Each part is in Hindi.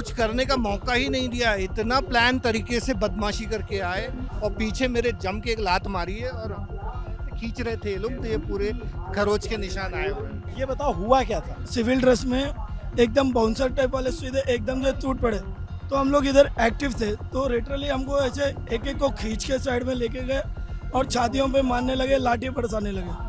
कुछ करने का मौका ही नहीं दिया। इतना प्लान तरीके से बदमाशी करके आए और पीछे मेरे जम के एक लात मारी है और खींच रहे थे ये लोग, तो ये पूरे खरोच के निशान आए हुए हैं। ये बताओ हुआ क्या था? सिविल ड्रेस में एकदम बाउंसर टाइप वाले सीधे एकदम से टूट पड़े। तो हम लोग इधर एक्टिव थे, तो लिटरली हमको ऐसे एक एक को खींच के साइड में लेके गए और छातियों पे मारने लगे, लाठी बरसाने लगे।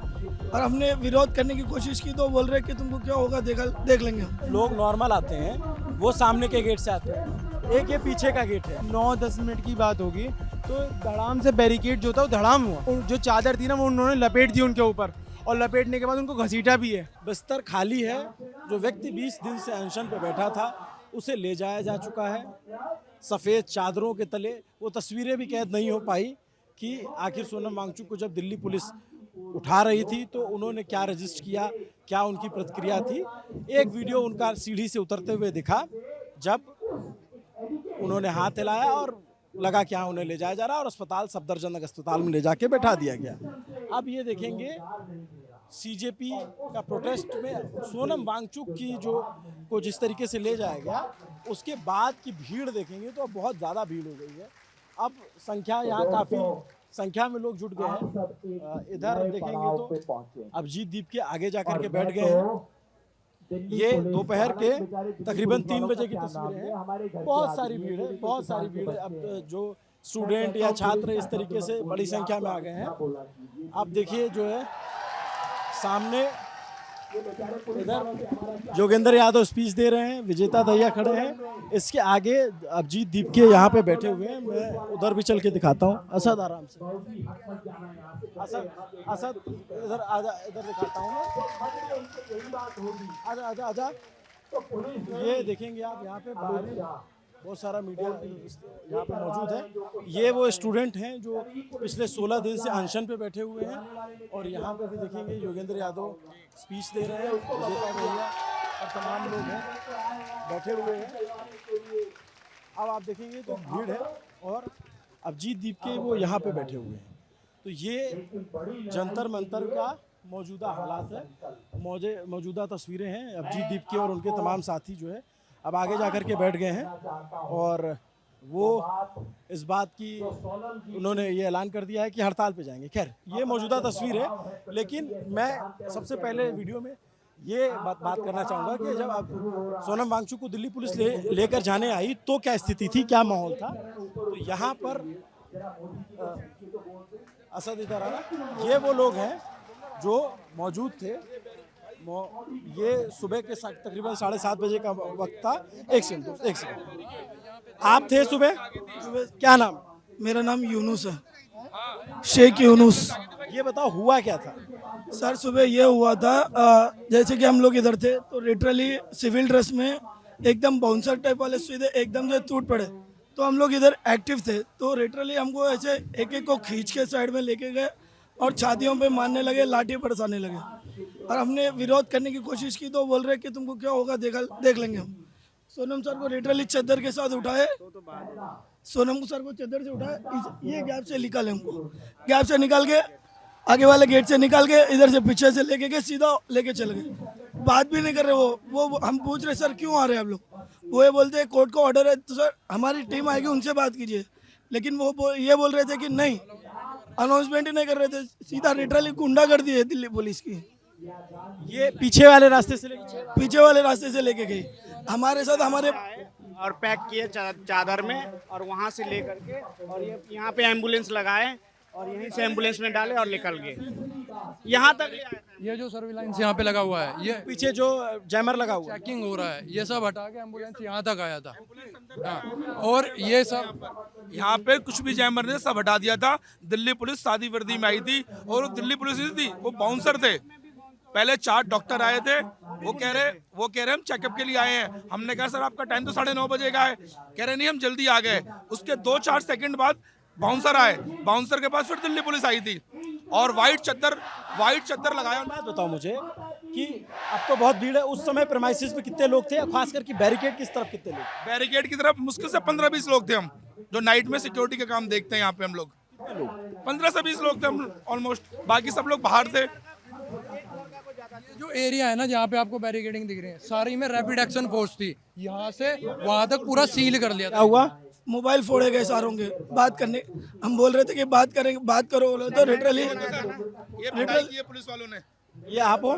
और हमने विरोध करने की कोशिश की तो बोल रहे कि तुमको क्या होगा देख लेंगे हम। लोग नॉर्मल आते हैं, वो सामने के गेट से आते हैं, एक ये पीछे का गेट है। 9-10 मिनट की बात होगी तो धड़ाम से बैरिकेड जो था वो धड़ाम हुआ, और जो चादर थी ना वो उन्होंने लपेट दी उनके ऊपर, और लपेटने के बाद उनको घसीटा भी है। बिस्तर खाली है। जो व्यक्ति 20 दिन से अनशन पे बैठा था उसे ले जाया जा चुका है। सफ़ेद चादरों के तले वो तस्वीरें भी कैद नहीं हो पाई कि आखिर सोनम वांगचुक को जब दिल्ली पुलिस उठा रही थी तो उन्होंने क्या रजिस्ट किया, क्या उनकी प्रतिक्रिया थी। एक वीडियो उनका सीढ़ी से उतरते हुए दिखा जब उन्होंने हाथ हिलाया और लगा कि हाँ उन्हें ले जाया जा रहा है, और अस्पताल सफदरजंग अस्पताल में ले जाके बैठा दिया गया। अब ये देखेंगे सीजेपी का प्रोटेस्ट में सोनम वांगचुक की जो को जिस तरीके से ले जाया गया, उसके बाद की भीड़ देखेंगे तो अब बहुत ज़्यादा भीड़ हो गई है। अब संख्या यहाँ काफ़ी संख्या में लोग जुट गए हैं। इधर देखेंगे तो अभिजीत दीप के आगे जाकर के बैठ गए हैं। ये दोपहर के तकरीबन 3 बजे की तस्वीरें हैं। बहुत सारी भीड़ है, बहुत सारी भीड़ है। अब जो स्टूडेंट या छात्र इस तरीके से बड़ी संख्या में आ गए हैं। आप देखिए जो है सामने इधर योगेंद्र यादव स्पीच दे रहे हैं, विजेता दहिया खड़े हैं, इसके आगे अभिजीत दीप के यहाँ पे बैठे हुए हैं। मैं उधर भी चल के दिखाता हूँ। असद आराम से, असद इधर आजा, इधर दिखाता हूँ मैं। आजा आजा आजा। ये देखेंगे आप यहाँ पे बाहर बहुत सारा मीडिया यहाँ पे मौजूद है। ये वो स्टूडेंट हैं जो पिछले 16 दिन से अनशन पे बैठे हुए हैं, और यहाँ पे भी देखेंगे योगेंद्र यादव स्पीच दे रहे हैं, विजेता भैया और तमाम लोग हैं बैठे हुए हैं। अब आप देखेंगे तो भीड़ है, और अभिजीत दीप के वो यहाँ पे बैठे हुए हैं। तो ये जंतर मंतर का मौजूदा हालात है, मौजूदा तस्वीरें हैं। अभिजीत दीप के और उनके तमाम साथी जो है अब आगे जाकर के बैठ गए हैं, और वो इस बात की उन्होंने ये ऐलान कर दिया है कि हड़ताल पे जाएंगे। खैर ये मौजूदा तस्वीर है, लेकिन मैं सबसे पहले वीडियो में ये बात करना चाहूँगा कि जब अब सोनम वांगचुक को दिल्ली पुलिस लेकर जाने आई तो क्या स्थिति थी, क्या माहौल था। तो यहाँ पर असद इधर आ रहा, ये वो लोग हैं जो मौजूद थे। ये सुबह के तकरीबन 7:30 बजे का वक्त था। एक सेकंड, आप थे सुबह? क्या नाम? मेरा नाम यूनुस है, शेख यूनुस। ये बताओ हुआ क्या था? सर सुबह ये हुआ था, जैसे कि हम लोग इधर थे तो लिटरली सिविल ड्रेस में एकदम बाउंसर टाइप वाले सीधे एकदम से टूट पड़े। तो हम लोग इधर एक्टिव थे, तो लिटरली हमको ऐसे एक एक को खींच के साइड में लेके गए और छातियों पे मारने लगे, लाठी बरसाने लगे। और हमने विरोध करने की कोशिश की तो बोल रहे कि तुमको क्या होगा देख लेंगे हम। सोनम सर को लिटरली चद्दर के साथ उठाए, सोनम सर को चद्दर से उठाए, ये गैप से निकाले, हमको गैप से निकाल के आगे वाले गेट से निकाल के इधर से पीछे से लेके गए, सीधा लेके चले गए। बात भी नहीं कर रहे वो हम पूछ रहे सर क्यों आ रहे हैं आप लोग, वो ये बोलते हैं कोर्ट का ऑर्डर है तो सर हमारी टीम आएगी उनसे बात कीजिए। लेकिन वो ये बोल रहे थे कि नहीं, अनाउंसमेंट ही नहीं कर रहे थे, सीधा लिटरली गुंडागर्दी है दिल्ली पुलिस की। ये पीछे वाले रास्ते से लेके गई हमारे साथ, हमारे और पैक किए चादर में, और वहाँ से लेकर के और ये यहाँ पे एम्बुलेंस लगाए और यहीं से एम्बुलेंस में डाले और निकल गए। यहाँ तक ये जो सर्विलांस यहाँ पे लगा हुआ है, ये पीछे जो जैमर लगा हुआ है, चेकिंग हो रहा है, ये सब हटा के एम्बुलेंस यहाँ तक आया था। हाँ, और ये सब यहाँ पे कुछ भी जैमर ने सब हटा दिया था। दिल्ली पुलिस सादी वर्दी में आई थी, और दिल्ली पुलिस नहीं थी, वो बाउंसर थे। पहले 4 डॉक्टर आए थे, वो कह रहे हम चेकअप के लिए आए हैं। हमने कहा सर आपका टाइम तो 9:30 बजे का है। कह रहे नहीं हम जल्दी आ गए। उसके 2-4 सेकंड बाद बाउंसर आए, बाउंसर के पास फिर दिल्ली पुलिस आई थी और व्हाइट चद्दर लगाया। बात बताओ मुझे कि अब तो बहुत भीड़ है, उस समय प्रेमाइसिस पे कितने लोग थे, खास करके बैरिकेड किस तरफ कितने लोग? बैरिकेड की तरफ मुश्किल से 15-20 लोग थे, हम जो नाइट में सिक्योरिटी का काम देखते हैं यहाँ पे। हम लोग 15 से 20 लोग थे हम ऑलमोस्ट, बाकी सब लोग बाहर थे। जो एरिया है ना जहाँ पे आपको बैरिकेडिंग दिख रही है, सारी में रैपिड एक्शन फोर्स थी, यहाँ से वहां तक पूरा सील कर लिया क्या था। हुआ? मोबाइल फोड़े गए सारों के बात करने। हम बोल रहे थे कि बात करेंगे, बात करो बोले तो लिटरली ये पिटाई की है पुलिस वालों ने, ये आप हो?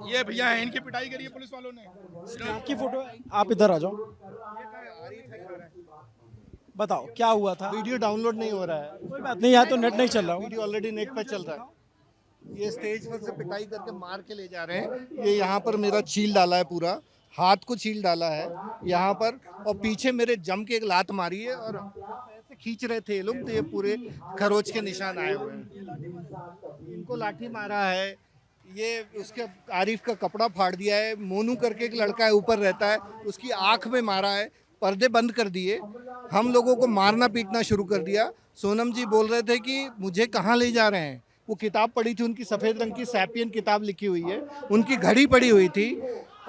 ये भैया है, इनकी पिटाई करी है पुलिस वालों ने। आपकी फोटो है? आप इधर आ जाओ, बताओ क्या हुआ था? वीडियो डाउनलोड नहीं हो रहा है, कोई बात नहीं, यहाँ तो नेट नहीं चल रहा होगा। वीडियो ऑलरेडी नेट पे चल रहा है। ये स्टेज पर से पिटाई करके मार के ले जा रहे हैं। ये यहाँ पर मेरा छील डाला है, पूरा हाथ को छील डाला है यहाँ पर, और पीछे मेरे जम के एक लात मारी है, और ऐसे खींच रहे थे ये लोग, तो ये पूरे खरोच के निशान आए हुए हैं। इनको लाठी मारा है, ये उसके आरिफ का कपड़ा फाड़ दिया है। मोनू करके एक लड़का है, ऊपर रहता है, उसकी आंख में मारा है, पर्दे बंद कर दिए, हम लोगों को मारना पीटना शुरू कर दिया। सोनम जी बोल रहे थे कि मुझे कहाँ ले जा रहे हैं। वो किताब पढ़ी थी उनकी, सफ़ेद रंग की सैपियन किताब लिखी हुई है, उनकी घड़ी पड़ी हुई थी,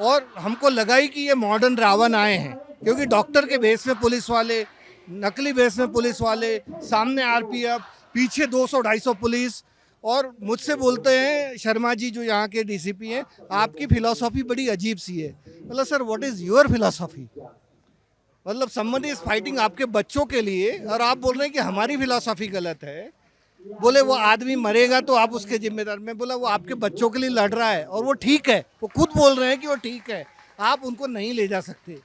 और हमको लगा ही कि ये मॉडर्न रावण आए हैं, क्योंकि डॉक्टर के बेस में पुलिस वाले, नकली बेस में पुलिस वाले, सामने आरपीएफ, पीछे 200-250 पुलिस। और मुझसे बोलते हैं शर्मा जी जो यहाँ के डीसीपी हैं, आपकी फिलॉसफी बड़ी अजीब सी है। मतलब sir, what is your philosophy? मतलब समबडी इज फाइटिंग आपके बच्चों के लिए, और आप बोल रहे हैं कि हमारी फिलॉसफी गलत है। बोले वो आदमी मरेगा तो आप उसके जिम्मेदार। मैं बोला वो आपके बच्चों के लिए लड़ रहा है, और वो ठीक है, वो खुद बोल रहे हैं कि वो ठीक है, आप उनको नहीं ले जा सकते।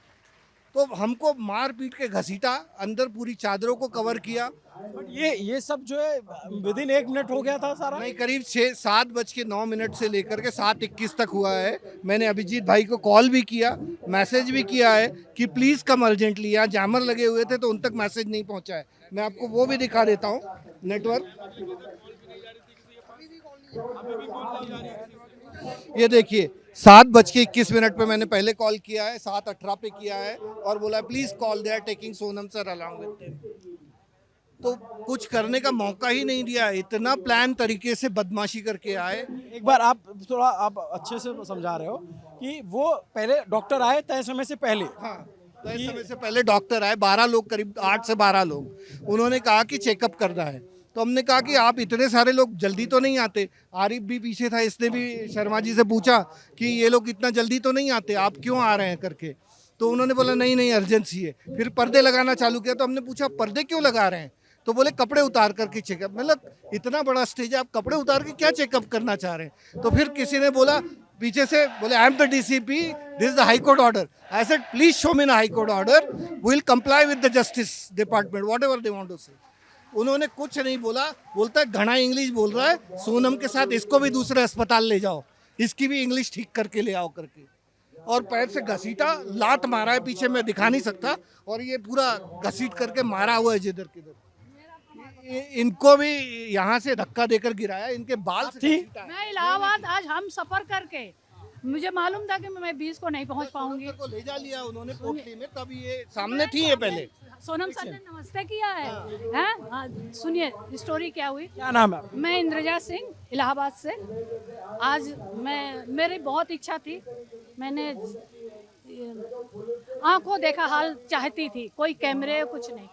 तो हमको मार पीट के घसीटा, अंदर पूरी चादरों को कवर किया। बट ये सब जो है विद इन 1 मिनट हो गया था सारा? नहीं, करीब 7:09 से लेकर के 7:21 तक हुआ है। मैंने अभिजीत भाई को कॉल भी किया, मैसेज भी किया है कि प्लीज़ कम अर्जेंटली। यहाँ जामर लगे हुए थे तो उन तक मैसेज नहीं पहुँचा है। मैं आपको वो भी दिखा देता हूँ, नेटवर्क। ये देखिए 7:21 पे मैंने पहले कॉल किया है, 7:18 पे किया है, और बोला please call, they are taking Sonam sir along with them. तो कुछ करने का मौका ही नहीं दिया। इतना प्लान तरीके से बदमाशी करके आए। एक बार आप थोड़ा आप अच्छे से समझा रहे हो कि वो पहले डॉक्टर आए तय समय से पहले। हाँ, तो इस समय से पहले डॉक्टर आए, 12 लोग, करीब 8 से 12 लोग। उन्होंने कहा कि चेकअप करना है, तो हमने कहा कि आप इतने सारे लोग जल्दी तो नहीं आते। आरिफ भी पीछे था, इसने भी शर्मा जी से पूछा कि ये लोग इतना जल्दी तो नहीं आते, आप क्यों आ रहे हैं करके। तो उन्होंने बोला नहीं नहीं अर्जेंसी है। फिर पर्दे लगाना चालू किया, तो हमने पूछा पर्दे क्यों लगा रहे हैं, तो बोले कपड़े उतार करके चेकअप। मतलब इतना बड़ा स्टेज है, आप कपड़े उतार के क्या चेकअप करना चाह रहे हैं। तो फिर किसी ने बोला पीछे से, बोले I am the DCP, this is the high court order. I said please show me the high court order, we will comply with the justice department, whatever they want to say. उन्होंने कुछ नहीं बोला, बोलता है घना इंग्लिश बोल रहा है, सोनम के साथ इसको भी दूसरे अस्पताल ले जाओ, इसकी भी इंग्लिश ठीक करके ले आओ करके। और पैर से घसीटा, लात मारा है पीछे, मैं दिखा नहीं सकता, और ये पूरा घसीट करके मारा हुआ है जिधर किधर। इनको भी यहाँ से धक्का देकर गिराया, इनके बाल से घसीटा है। मैं इलाहाबाद आज हम सफर करके, मुझे मालूम था कि मैं 20 को नहीं पहुंच पाऊंगी। को ले जा लिया उन्होंने पोटली में, तब ये सामने थी ये पहले। सोनम सर ने नमस्ते किया है, हैं? सुनिए स्टोरी क्या हुई। क्या नाम है आपका? मैं इंद्रजा सिंह, इलाहाबाद से। आज मेरी बहुत इच्छा थी, मैंने आंखों देखा हाल चाहती थी, कोई कैमरे कुछ नहीं।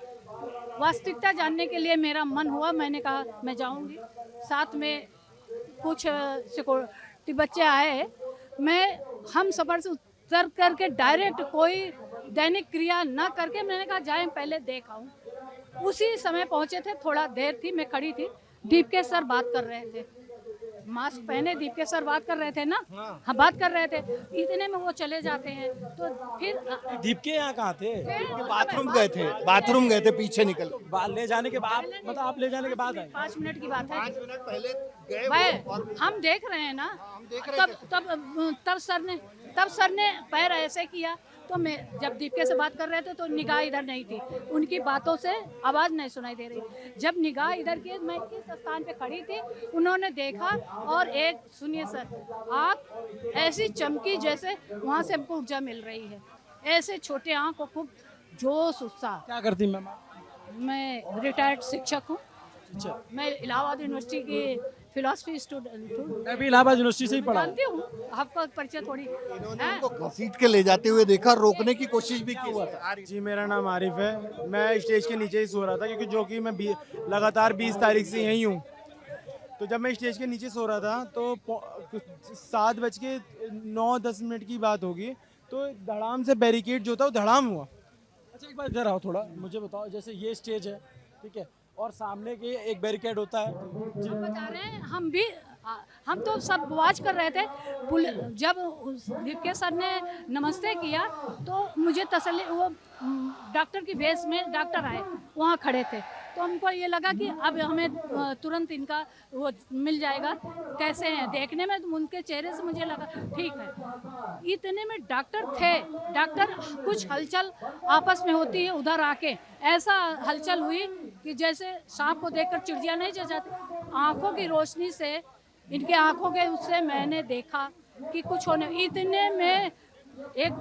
वास्तविकता जानने के लिए मेरा मन हुआ, मैंने कहा मैं जाऊंगी। साथ में कुछ सिक्योरिटी बच्चे आए। हम सफ़र से उतर करके डायरेक्ट कोई दैनिक क्रिया ना करके मैंने कहा जाएं पहले देख आऊं। उसी समय पहुंचे थे, थोड़ा देर थी, मैं खड़ी थी, दीपके सर बात कर रहे थे, मास्क पहने दीपके सर बात कर रहे थे ना। हाँ, बात कर रहे थे, इतने में वो चले जाते हैं। तो फिर दीपके यहाँ कहाँ थे? बाथरूम गए थे, बाथरूम गए थे, पीछे निकल ले जाने के बाद, मतलब आप ले जाने के बाद आए? 5 मिनट की बात है। 5 मिनट पहले गए भाई, वो, और हम देख रहे हैं ना। हम देख रहे थे। तब सर ने पैर ऐसे किया, तो मैं जब दीपके से बात कर रहे थे तो निगाह इधर नहीं थी, उनकी बातों से आवाज़ नहीं सुनाई दे रही। जब निगाह इधर की, मैं किस स्थान पे खड़ी थी, उन्होंने देखा, और एक सुनिए सर, आँख ऐसी चमकी जैसे वहाँ से हमको ऊर्जा मिल रही है। ऐसे छोटे आँख को खूब जोश उत्साह। क्या करती मैम? मैं रिटायर्ड शिक्षक हूँ। अच्छा, मैं इलाहाबाद यूनिवर्सिटी की फिलॉसफी स्टूडेंट हूँ। मैं भी इलाहाबाद यूनिवर्सिटी से ही पढ़ा हूँ। जानती हूँ, आपका परिचय थोड़ी। इन्होंने उनको घसीट के ले जाते हुए देखा, रोकने की कोशिश भी की। हुआ था। जी, मेरा नाम आरिफ है। मैं स्टेज के नीचे ही सो रहा था, क्योंकि जो कि मैं लगातार 20 तारीख से यहीं हूँ। तो जब मैं स्टेज के नीचे सो रहा था तो 7:09-10 की बात होगी, तो धड़ाम से बैरिकेड जो था वो धड़ाम हुआ। अच्छा एक बार इधर आओ थोड़ा, मुझे बताओ, जैसे ये स्टेज है, ठीक है, और सामने के एक बैरिकेड होता है। बता रहे हैं हम तो सब वॉच कर रहे थे। जब डीके सर ने नमस्ते किया तो मुझे तसल्ली, वो डॉक्टर की भेष में डॉक्टर आए, वहाँ खड़े थे, तो हमको ये लगा कि अब हमें तुरंत इनका वो मिल जाएगा। कैसे हैं देखने में, तो उनके चेहरे से मुझे लगा ठीक है। इतने में डॉक्टर थे, डॉक्टर कुछ हलचल आपस में होती है उधर आके, ऐसा हलचल हुई कि जैसे सांप को देखकर चिड़िया नहीं जाती। आंखों की रोशनी से, इनके आंखों के उससे मैंने देखा कि कुछ होने, इतने में एक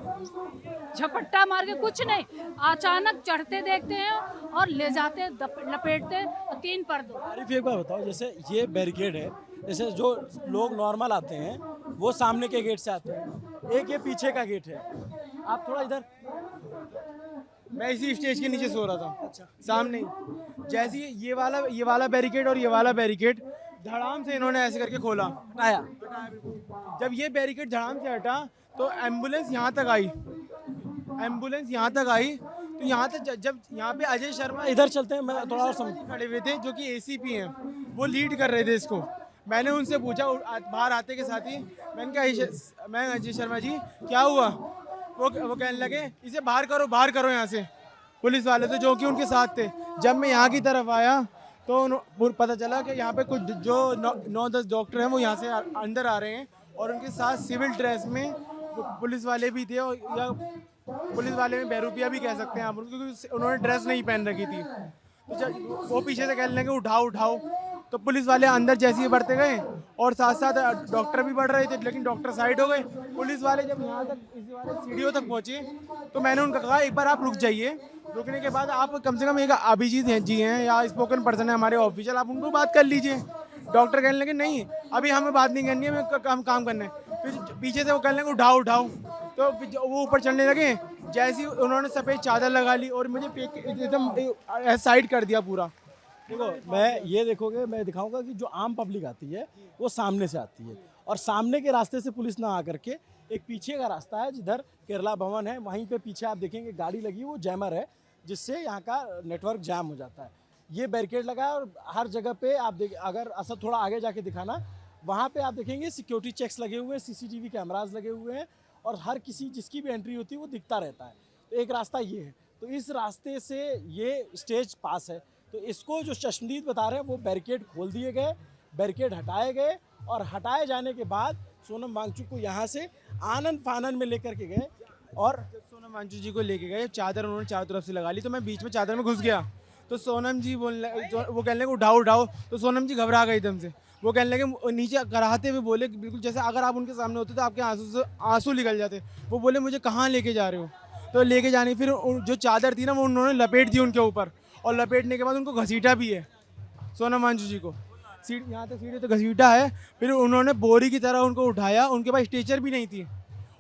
झपट्टा मार के, कुछ नहीं, अचानक चढ़ते देखते हैं और ले जाते लपेटते 3 पर 2। आरिफ एक बार बताओ, जैसे ये बैरिकेड है, जैसे जो लोग नॉर्मल आते हैं वो सामने के गेट से आते हैं, एक ये पीछे का गेट है, आप थोड़ा इधर। मैं इसी स्टेज के नीचे सो रहा था। अच्छा। सामने ही जैसे ही ये वाला बैरिकेड और ये वाला बैरिकेड धड़ाम से इन्होंने ऐसे करके खोला, आया। जब ये बैरिकेड धड़ाम से हटा तो एम्बुलेंस यहाँ तक आई, तो यहाँ तक जब यहाँ पे अजय शर्मा इधर चलते हैं, मैं थोड़ा और समझ। खड़े हुए थे जो कि एसीपी हैं, वो लीड कर रहे थे इसको। मैंने उनसे पूछा बाहर आते के साथ ही, मैंने कहा मैं अजय शर्मा जी क्या हुआ, वो कहने लगे इसे बाहर करो यहाँ से, पुलिस वाले थे जो कि उनके साथ थे। जब मैं यहाँ की तरफ आया तो पता चला कि यहाँ पे कुछ जो 9-10 डॉक्टर हैं वो यहाँ से अंदर आ रहे हैं, और उनके साथ सिविल ड्रेस में पुलिस वाले भी थे, और या पुलिस वाले में बहरूपिया भी कह सकते हैं आप, क्योंकि उन्होंने ड्रेस नहीं पहन रखी थी। तो जब वो पीछे से कहने लगे उठाओ, तो पुलिस वाले अंदर जैसे ही बढ़ते गए, और साथ साथ डॉक्टर भी बढ़ रहे थे, लेकिन डॉक्टर साइड हो गए। पुलिस वाले जब यहाँ तक इसी वाले सीढ़ियों तक पहुँचे तो मैंने उनका कहा एक बार आप रुक जाइए। रुकने के बाद आप कम से कम एक अभिजीत जी हैं या स्पोकन पर्सन है हमारे ऑफिशियल, आप उनको बात कर लीजिए। डॉक्टर कहने लगे नहीं अभी हमें बात नहीं करनी है, हम काम करना है। फिर पीछे से वो कहने लगे उठाओ, तो वो ऊपर चढ़ने लगे। जैसे ही उन्होंने सफ़ेद चादर लगा ली और मुझे एकदम साइड कर दिया पूरा। देखो मैं ये देखोगे, मैं दिखाऊंगा कि जो आम पब्लिक आती है वो सामने से आती है, और सामने के रास्ते से पुलिस ना आकर के एक पीछे का रास्ता है जिधर केरला भवन है, वहीं पे पीछे आप देखेंगे गाड़ी लगी, वो जैमर है जिससे यहाँ का नेटवर्क जाम हो जाता है। ये बैरिकेड लगा है, और हर जगह पे आप देख, अगर असद थोड़ा आगे जाके दिखाना, वहाँ पे आप देखेंगे सिक्योरिटी चेक्स लगे हुए हैं, सीसीटीवी कैमराज लगे हुए हैं, और हर किसी जिसकी भी एंट्री होती है वो दिखता रहता है। तो एक रास्ता ये है, तो इस रास्ते से ये स्टेज पास है, तो इसको जो चश्मदीद बता रहे हैं वो बैरिकेड खोल दिए गए, बैरिकेड हटाए गए, और हटाए जाने के बाद सोनम वांगचुक को यहाँ से आनंद फानन में लेकर के गए, और सोनम वांगचुक जी को लेके गए, चादर उन्होंने चारों तरफ से लगा ली, तो मैं बीच में चादर में घुस गया। तो सोनम जी वो कहने लगे उठाओ, तो सोनम जी घबरा गए एकदम से। वो कहने लगे नीचे कराहते हुए बोले बिल्कुल जैसे अगर आप उनके सामने होते तो आपके आंसू निकल जाते। वो बोले मुझे कहाँ लेके जा रहे हो, तो लेके जाने, फिर जो चादर थी ना वो उन्होंने लपेट दी उनके ऊपर, और लपेटने के बाद उनको घसीटा भी है सोनम वांगचुक जी को, यहाँ तक सीढ़ी तो घसीटा है। फिर उन्होंने बोरी की तरह उनको उठाया, उनके पास स्ट्रेचर भी नहीं थी,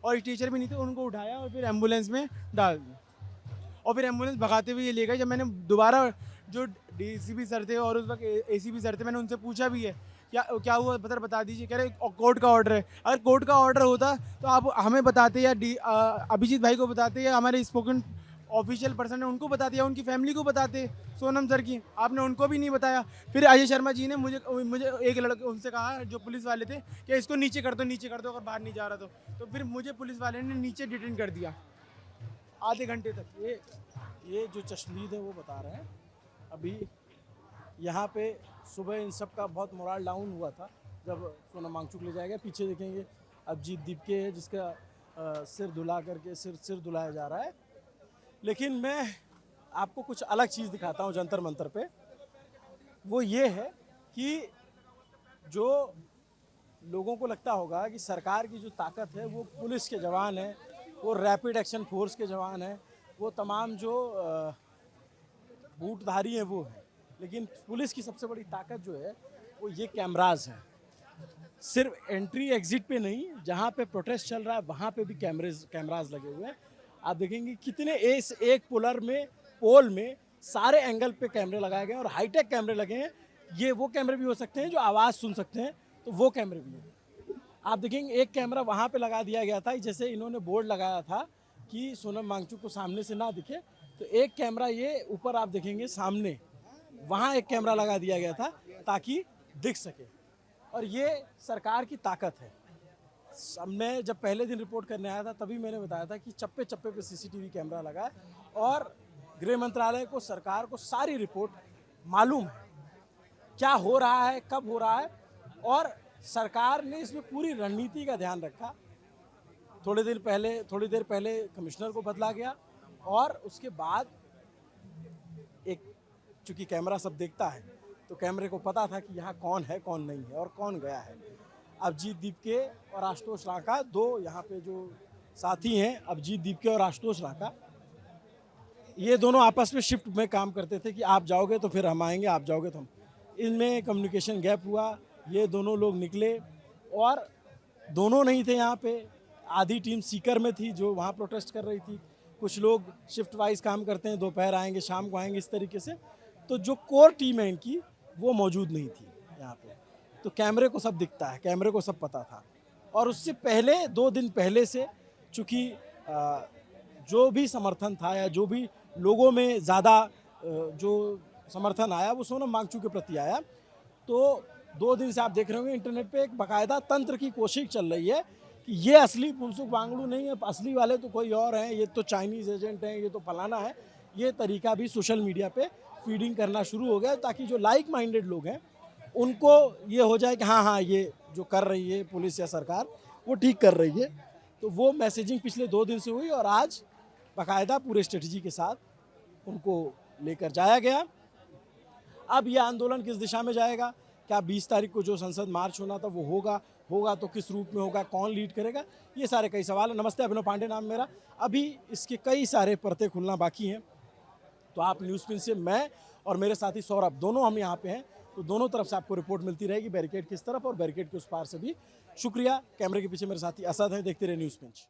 उनको उठाया और फिर एम्बुलेंस में डाल दिया, और फिर एम्बुलेंस भगाते हुए ये ले गए। जब मैंने दोबारा जो डीसीपी सर थे और उस वक्त एसीपी सर थे, मैंने उनसे पूछा भी है क्या हुआ बता दीजिए। कह रहे कोर्ट का ऑर्डर है। अगर कोर्ट का ऑर्डर होता तो आप हमें बताते, या अभिजीत भाई को बताते, या हमारे स्पोकन ऑफिशियल पर्सन है उनको बताते, या उनकी फैमिली को बताते, सोनम सर की। आपने उनको भी नहीं बताया। फिर अजय शर्मा जी ने मुझे एक लड़के उनसे कहा जो पुलिस वाले थे कि इसको नीचे कर दो अगर बाहर नहीं जा रहा तो फिर मुझे पुलिस वाले ने नीचे डिटेन कर दिया आधे घंटे तक। ये जो चश्मदीद है वो बता रहे हैं अभी यहाँ पे सुबह इन सब का बहुत मोरल डाउन हुआ था जब सोनम वांगचुक ले जाया गया। पीछे देखेंगे अभिजीत दीपके है जिसका सिर धुलाया जा रहा है। लेकिन मैं आपको कुछ अलग चीज़ दिखाता हूँ जंतर मंतर पे। वो ये है कि जो लोगों को लगता होगा कि सरकार की जो ताकत है वो पुलिस के जवान है, वो रैपिड एक्शन फोर्स के जवान है, वो तमाम जो बूटधारी हैं वो है। लेकिन पुलिस की सबसे बड़ी ताकत जो है वो ये कैमराज है। सिर्फ एंट्री एग्जिट पे नहीं, जहाँ पे प्रोटेस्ट चल रहा है वहाँ पे भी कैमराज लगे हुए हैं। आप देखेंगे कितने एक पोल में सारे एंगल पे कैमरे लगाए गए हैं और हाईटेक कैमरे लगे हैं ये वो कैमरे भी हो सकते हैं जो आवाज़ सुन सकते हैं, तो वो कैमरे भी हैं। आप देखेंगे एक कैमरा वहाँ पे लगा दिया गया था, जैसे इन्होंने बोर्ड लगाया था कि सोनम वांगचुक को सामने से ना दिखे, तो एक कैमरा ये ऊपर आप देखेंगे सामने, वहाँ एक कैमरा लगा दिया गया था ताकि दिख सके। और ये सरकार की ताकत है। मैं जब पहले दिन रिपोर्ट करने आया था तभी मैंने बताया था कि चप्पे चप्पे पे सीसीटीवी कैमरा लगा है और गृह मंत्रालय को, सरकार को सारी रिपोर्ट मालूम है क्या हो रहा है, कब हो रहा है, और सरकार ने इसमें पूरी रणनीति का ध्यान रखा। थोड़ी देर पहले कमिश्नर को बदला गया और उसके बाद चूंकि कैमरा सब देखता है तो कैमरे को पता था कि यहाँ कौन है, कौन नहीं है और कौन गया है। अभिजीत दीपके और आशुतोष राका, दो यहाँ पे जो साथी हैं, अभिजीत दीपके और आशुतोष राका, ये दोनों आपस में शिफ्ट में काम करते थे कि आप जाओगे तो फिर हम आएंगे, आप जाओगे तो हम। इनमें कम्युनिकेशन गैप हुआ, ये दोनों लोग निकले और दोनों नहीं थे यहाँ पे। आधी टीम सीकर में थी जो वहाँ प्रोटेस्ट कर रही थी, कुछ लोग शिफ्ट वाइज काम करते हैं, दोपहर आएंगे शाम को आएंगे, इस तरीके से। तो जो कोर टीम है इनकी वो मौजूद नहीं थी यहाँ पे। तो कैमरे को सब दिखता है, कैमरे को सब पता था। और उससे पहले 2 दिन पहले से चूँकि जो भी समर्थन था या जो भी लोगों में ज़्यादा जो समर्थन आया वो सोनम वांगचुक के प्रति आया, तो 2 दिन से आप देख रहे होंगे इंटरनेट पे एक बाकायदा तंत्र की कोशिश चल रही है कि ये असली फुनसुक वांगडू नहीं है, असली वाले तो कोई और हैं, ये तो चाइनीज़ एजेंट हैं, ये तो फलाना है। ये तरीका भी सोशल मीडिया पे फीडिंग करना शुरू हो गया ताकि जो लाइक माइंडेड लोग हैं उनको ये हो जाए कि हाँ ये जो कर रही है पुलिस या सरकार वो ठीक कर रही है। तो वो मैसेजिंग पिछले 2 दिन से हुई और आज बाकायदा पूरे स्ट्रेटजी के साथ उनको लेकर जाया गया। अब ये आंदोलन किस दिशा में जाएगा, क्या 20 तारीख को जो संसद मार्च होना था वो होगा तो किस रूप में होगा, कौन लीड करेगा, ये सारे कई सवाल हैं। नमस्ते, अभिनव पांडे नाम मेरा। अभी इसके कई सारे परतें खुलना बाकी हैं। तो आप न्यूज़ पिन से मैं और मेरे साथी सौरभ दोनों हम यहाँ पे हैं, तो दोनों तरफ से आपको रिपोर्ट मिलती रहेगी, बैरिकेड किस तरफ और बैरिकेड के उस पार से भी। शुक्रिया। कैमरे के पीछे मेरे साथी असद हैं, देखते रहे न्यूज़ पिंच।